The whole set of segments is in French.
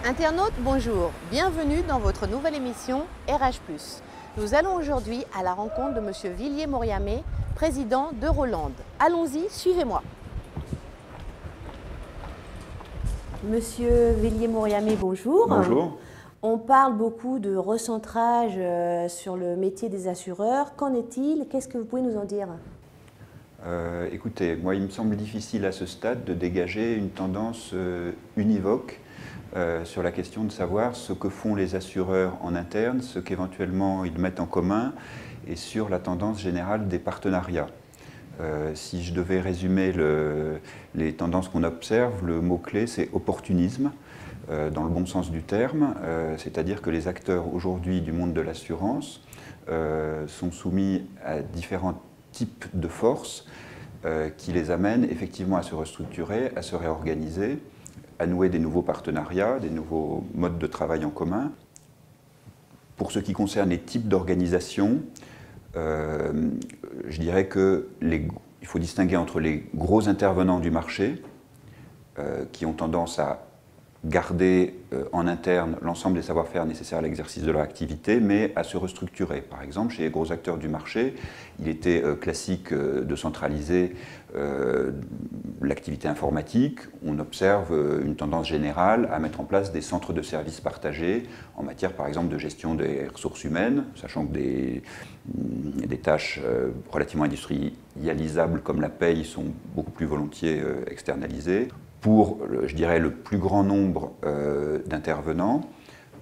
Internautes, bonjour. Bienvenue dans votre nouvelle émission RH+. Nous allons aujourd'hui à la rencontre de Monsieur Villiers-Moriamé, président d'Euroland. Allons-y, suivez-moi. Monsieur Villiers-Moriamé, bonjour. Bonjour. On parle beaucoup de recentrage sur le métier des assureurs. Qu'en est-il? Qu'est-ce que vous pouvez nous en dire? Écoutez, moi il me semble difficile à ce stade de dégager une tendance univoque sur la question de savoir ce que font les assureurs en interne, ce qu'éventuellement ils mettent en commun et sur la tendance générale des partenariats. Si je devais résumer les tendances qu'on observe, le mot-clé c'est opportunisme, dans le bon sens du terme, c'est-à-dire que les acteurs aujourd'hui du monde de l'assurance sont soumis à différents types de forces qui les amènent effectivement à se restructurer, à se réorganiser, à nouer des nouveaux partenariats, des nouveaux modes de travail en commun. Pour ce qui concerne les types d'organisation, je dirais qu'il faut distinguer entre les gros intervenants du marché qui ont tendance à garder en interne l'ensemble des savoir-faire nécessaires à l'exercice de leur activité, mais à se restructurer. Par exemple, chez les gros acteurs du marché, il était classique de centraliser l'activité informatique. On observe une tendance générale à mettre en place des centres de services partagés en matière, par exemple, de gestion des ressources humaines, sachant que des tâches relativement industrialisables comme la paye sont beaucoup plus volontiers externalisées. Pour, je dirais, le plus grand nombre d'intervenants,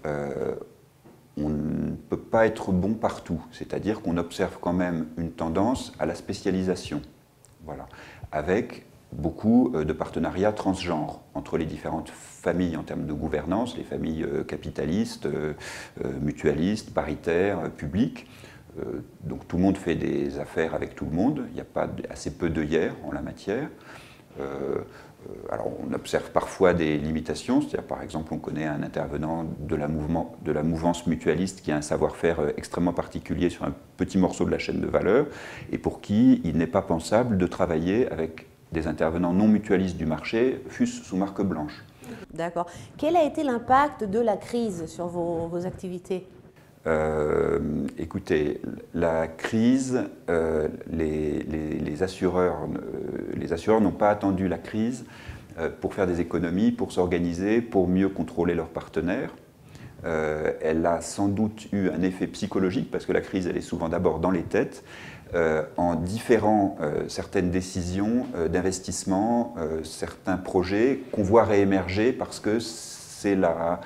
on ne peut pas être bon partout. C'est-à-dire qu'on observe quand même une tendance à la spécialisation, voilà, avec beaucoup de partenariats transgenres entre les différentes familles en termes de gouvernance, les familles capitalistes, mutualistes, paritaires, publiques. Donc tout le monde fait des affaires avec tout le monde, il n'y a pas assez peu d'œillères en la matière. Alors on observe parfois des limitations, c'est-à-dire par exemple on connaît un intervenant de la mouvance mutualiste qui a un savoir-faire extrêmement particulier sur un petit morceau de la chaîne de valeur et pour qui il n'est pas pensable de travailler avec des intervenants non mutualistes du marché, fût-ce sous marque blanche. D'accord. Quel a été l'impact de la crise sur vos activités? Écoutez, la crise, les assureurs n'ont pas attendu la crise pour faire des économies, pour s'organiser, pour mieux contrôler leurs partenaires. Elle a sans doute eu un effet psychologique, parce que la crise, elle est souvent d'abord dans les têtes, en différant certaines décisions d'investissement, certains projets qu'on voit réémerger parce que c'est la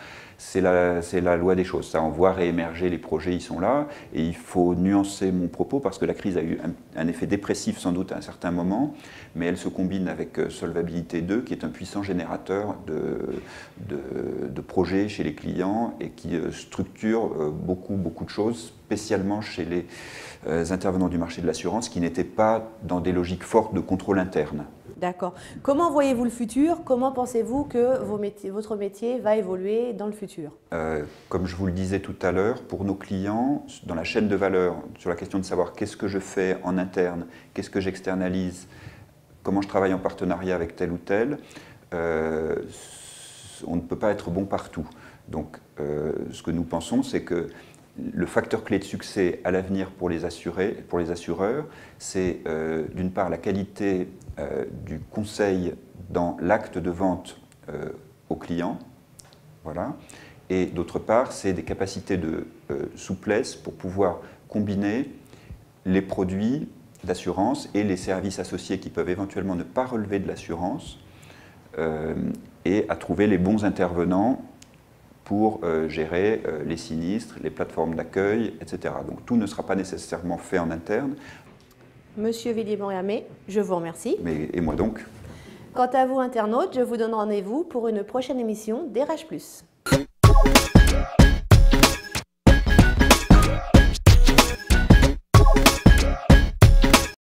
loi des choses. Ça, on voit réémerger les projets, ils sont là. Et il faut nuancer mon propos parce que la crise a eu un effet dépressif sans doute à un certain moment, mais elle se combine avec Solvabilité 2, qui est un puissant générateur de projets chez les clients et qui structure beaucoup de choses, spécialement chez les intervenants du marché de l'assurance qui n'étaient pas dans des logiques fortes de contrôle interne. D'accord. Comment voyez-vous le futur? Comment pensez-vous que votre métier va évoluer dans le futur? Comme je vous le disais tout à l'heure, pour nos clients, dans la chaîne de valeur, sur la question de savoir qu'est-ce que je fais en interne, qu'est-ce que j'externalise, comment je travaille en partenariat avec tel ou tel, on ne peut pas être bon partout. Donc, ce que nous pensons, c'est que le facteur clé de succès à l'avenir pour les assureurs, c'est d'une part la qualité du conseil dans l'acte de vente aux clients, voilà, et d'autre part, c'est des capacités de souplesse pour pouvoir combiner les produits d'assurance et les services associés qui peuvent éventuellement ne pas relever de l'assurance et à trouver les bons intervenants pour gérer les sinistres, les plateformes d'accueil, etc. Donc tout ne sera pas nécessairement fait en interne. Monsieur Villiers-Moriamé, je vous remercie. Et moi donc. Quant à vous, internautes, je vous donne rendez-vous pour une prochaine émission d'RH+.